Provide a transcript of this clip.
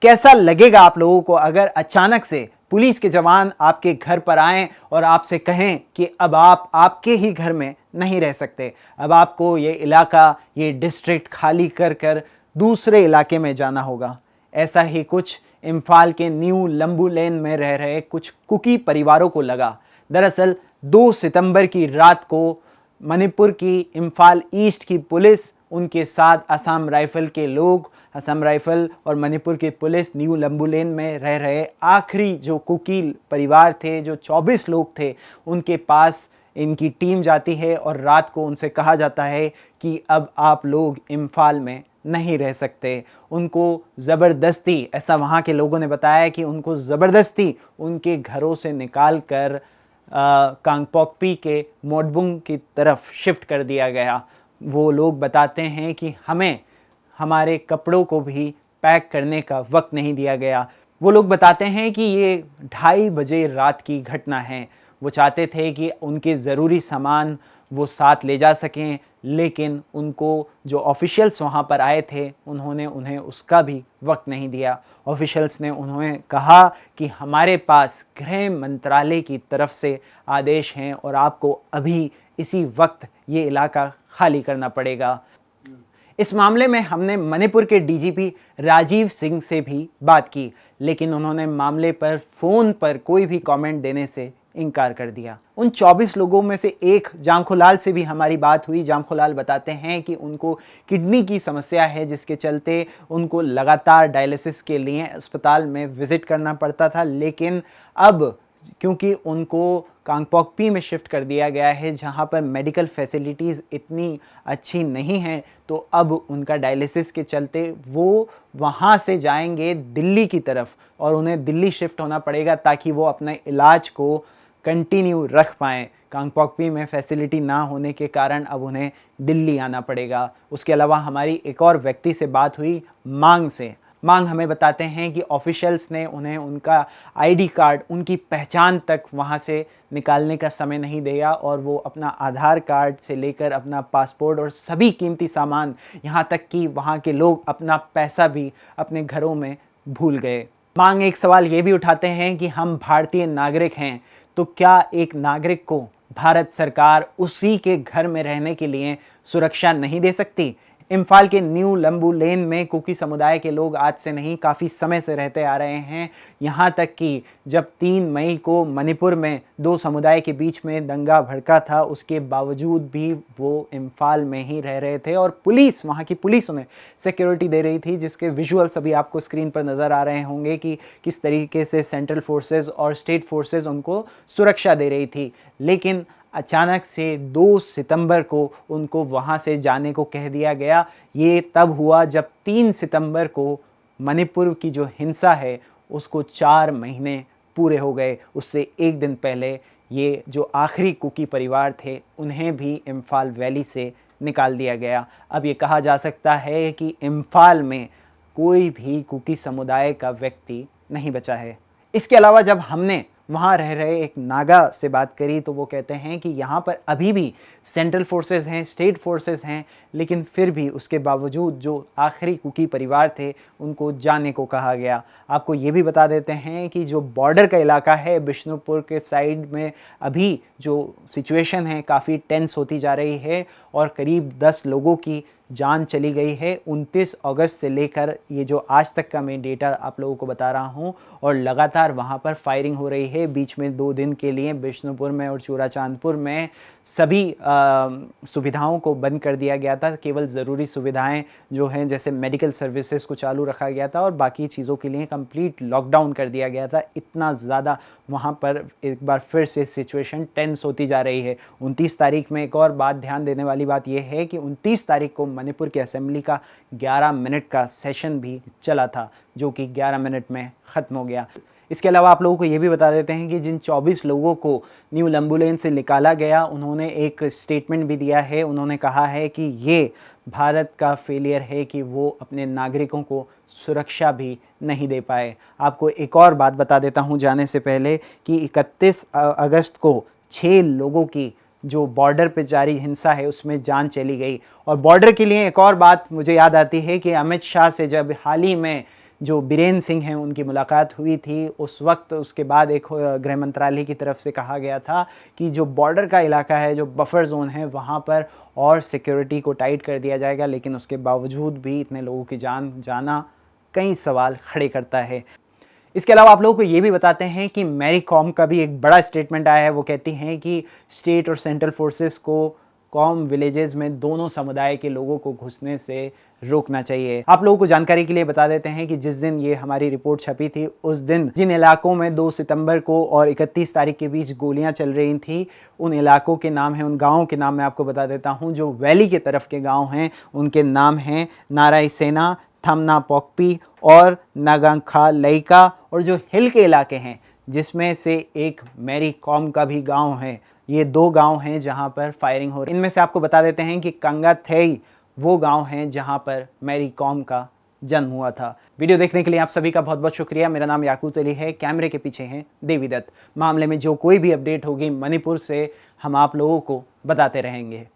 कैसा लगेगा आप लोगों को अगर अचानक से पुलिस के जवान आपके घर पर आएं और आपसे कहें कि अब आप आपके ही घर में नहीं रह सकते, अब आपको ये इलाका, ये डिस्ट्रिक्ट खाली कर कर दूसरे इलाके में जाना होगा। ऐसा ही कुछ इम्फाल के न्यू लंबू लेन में रह रहे कुछ कुकी परिवारों को लगा। दरअसल 2 सितंबर की रात को मणिपुर की इम्फाल ईस्ट की पुलिस, उनके साथ असम राइफल के लोग, असम राइफल और मणिपुर की पुलिस न्यू लंबुलेन में रह रहे आखिरी जो कुकी परिवार थे, जो 24 लोग थे, उनके पास इनकी टीम जाती है और रात को उनसे कहा जाता है कि अब आप लोग इम्फाल में नहीं रह सकते। उनको ज़बरदस्ती, ऐसा वहाँ के लोगों ने बताया कि उनको ज़बरदस्ती उनके घरों से निकाल कर कांगपोकपी के मोडबुंग की तरफ शिफ्ट कर दिया गया। वो लोग बताते हैं कि हमें हमारे कपड़ों को भी पैक करने का वक्त नहीं दिया गया। वो लोग बताते हैं कि ये 2:30 बजे रात की घटना है। वो चाहते थे कि उनके ज़रूरी सामान वो साथ ले जा सकें, लेकिन उनको जो ऑफिशियल्स वहाँ पर आए थे उन्होंने उन्हें उसका भी वक्त नहीं दिया। ऑफिशियल्स ने उन्हें कहा कि हमारे पास गृह मंत्रालय की तरफ से आदेश हैं और आपको अभी इसी वक्त ये इलाका खाली करना पड़ेगा। इस मामले में हमने मणिपुर के डीजीपी राजीव सिंह से भी बात की, लेकिन उन्होंने मामले पर फ़ोन पर कोई भी कमेंट देने से इनकार कर दिया। उन 24 लोगों में से एक जामखुलाल से भी हमारी बात हुई। जामखुलाल बताते हैं कि उनको किडनी की समस्या है, जिसके चलते उनको लगातार डायलिसिस के लिए अस्पताल में विज़िट करना पड़ता था, लेकिन अब क्योंकि उनको कांगपोकपी में शिफ्ट कर दिया गया है, जहां पर मेडिकल फैसिलिटीज़ इतनी अच्छी नहीं हैं, तो अब उनका डायलिसिस के चलते वो वहां से जाएंगे दिल्ली की तरफ और उन्हें दिल्ली शिफ्ट होना पड़ेगा ताकि वो अपने इलाज को कंटिन्यू रख पाएँ। कांगपोकपी में फैसिलिटी ना होने के कारण अब उन्हें दिल्ली आना पड़ेगा। उसके अलावा हमारी एक और व्यक्ति से बात हुई, मांग से। मांग हमें बताते हैं कि ऑफिशियल्स ने उन्हें उनका आईडी कार्ड, उनकी पहचान तक वहां से निकालने का समय नहीं दिया और वो अपना आधार कार्ड से लेकर अपना पासपोर्ट और सभी कीमती सामान, यहाँ तक कि वहाँ के लोग अपना पैसा भी अपने घरों में भूल गए। मांग एक सवाल ये भी उठाते हैं कि हम भारतीय नागरिक हैं, तो क्या एक नागरिक को भारत सरकार उसी के घर में रहने के लिए सुरक्षा नहीं दे सकती? इम्फाल के न्यू लंबू लेन में कुकी समुदाय के लोग आज से नहीं, काफ़ी समय से रहते आ रहे हैं। यहाँ तक कि जब 3 मई को मणिपुर में 2 समुदाय के बीच में दंगा भड़का था, उसके बावजूद भी वो इम्फाल में ही रह रहे थे और पुलिस, वहाँ की पुलिस उन्हें सिक्योरिटी दे रही थी, जिसके विजुअल्स अभी आपको स्क्रीन पर नज़र आ रहे होंगे कि किस तरीके से सेंट्रल फोर्सेस और स्टेट फोर्सेस उनको सुरक्षा दे रही थी। लेकिन अचानक से 2 सितंबर को उनको वहाँ से जाने को कह दिया गया। ये तब हुआ जब 3 सितंबर को मणिपुर की जो हिंसा है उसको 4 महीने पूरे हो गए। उससे एक दिन पहले ये जो आखिरी कुकी परिवार थे उन्हें भी इम्फाल वैली से निकाल दिया गया। अब ये कहा जा सकता है कि इम्फाल में कोई भी कुकी समुदाय का व्यक्ति नहीं बचा है। इसके अलावा जब हमने वहाँ रह रहे एक नागा से बात करी तो वो कहते हैं कि यहाँ पर अभी भी सेंट्रल फोर्सेस हैं, स्टेट फोर्सेस हैं, लेकिन फिर भी उसके बावजूद जो आखिरी कुकी परिवार थे उनको जाने को कहा गया। आपको ये भी बता देते हैं कि जो बॉर्डर का इलाका है बिष्णुपुर के साइड में अभी जो सिचुएशन है काफ़ी टेंस होती जा रही है और करीब 10 लोगों की जान चली गई है 29 अगस्त से लेकर ये जो आज तक का मैं डेटा आप लोगों को बता रहा हूँ। और लगातार वहाँ पर फायरिंग हो रही है। बीच में 2 दिन के लिए बिष्णुपुर में और चूड़ाचांदपुर में सभी सुविधाओं को बंद कर दिया गया था। केवल ज़रूरी सुविधाएं जो हैं जैसे मेडिकल सर्विसेज को चालू रखा गया था और बाकी चीज़ों के लिए कंप्लीट लॉकडाउन कर दिया गया था। इतना ज़्यादा वहाँ पर एक बार फिर से सिचुएशन टेंस होती जा रही है। 29 तारीख में एक और बात ध्यान देने वाली बात यह है कि 29 तारीख को मणिपुर की असेंबली का 11 मिनट का सेशन भी चला था, जो कि 11 मिनट में ख़त्म हो गया। इसके अलावा आप लोगों को ये भी बता देते हैं कि जिन 24 लोगों को न्यू लंबुलेन से निकाला गया उन्होंने एक स्टेटमेंट भी दिया है। उन्होंने कहा है कि ये भारत का फेलियर है कि वो अपने नागरिकों को सुरक्षा भी नहीं दे पाए। आपको एक और बात बता देता हूँ जाने से पहले कि 31 अगस्त को 6 लोगों की जो बॉर्डर पे जारी हिंसा है उसमें जान चली गई। और बॉर्डर के लिए एक और बात मुझे याद आती है कि अमित शाह से जब हाल ही में जो बीरेन सिंह हैं उनकी मुलाकात हुई थी, उस वक्त उसके बाद एक गृह मंत्रालय की तरफ से कहा गया था कि जो बॉर्डर का इलाका है, जो बफर जोन है, वहाँ पर और सिक्योरिटी को टाइट कर दिया जाएगा। लेकिन उसके बावजूद भी इतने लोगों की जान जाना कई सवाल खड़े करता है। इसके अलावा आप लोगों को ये भी बताते हैं कि मैरी कॉम का भी एक बड़ा स्टेटमेंट आया है। वो कहती हैं कि स्टेट और सेंट्रल फोर्सेस को कॉम विलेजेस में दोनों समुदाय के लोगों को घुसने से रोकना चाहिए। आप लोगों को जानकारी के लिए बता देते हैं कि जिस दिन ये हमारी रिपोर्ट छपी थी, उस दिन जिन इलाकों में 2 सितंबर को और 31 तारीख के बीच गोलियां चल रही थी, उन इलाकों के नाम हैं, उन गाँवों के नाम मैं आपको बता देता हूँ। जो वैली के तरफ के गाँव हैं उनके नाम हैं नाराई सेना, थमना पोकपी और नागांखा लईका। और जो हिल के इलाके हैं जिसमें से एक मैरी कॉम का भी गांव है, ये 2 गांव हैं जहां पर फायरिंग हो रही है। इनमें से आपको बता देते हैं कि कंगाथेई वो गांव हैं जहां पर मैरी कॉम का जन्म हुआ था। वीडियो देखने के लिए आप सभी का बहुत बहुत शुक्रिया। मेरा नाम याकूत अली है, कैमरे के पीछे हैं देवी दत्त। मामले में जो कोई भी अपडेट होगी मणिपुर से हम आप लोगों को बताते रहेंगे।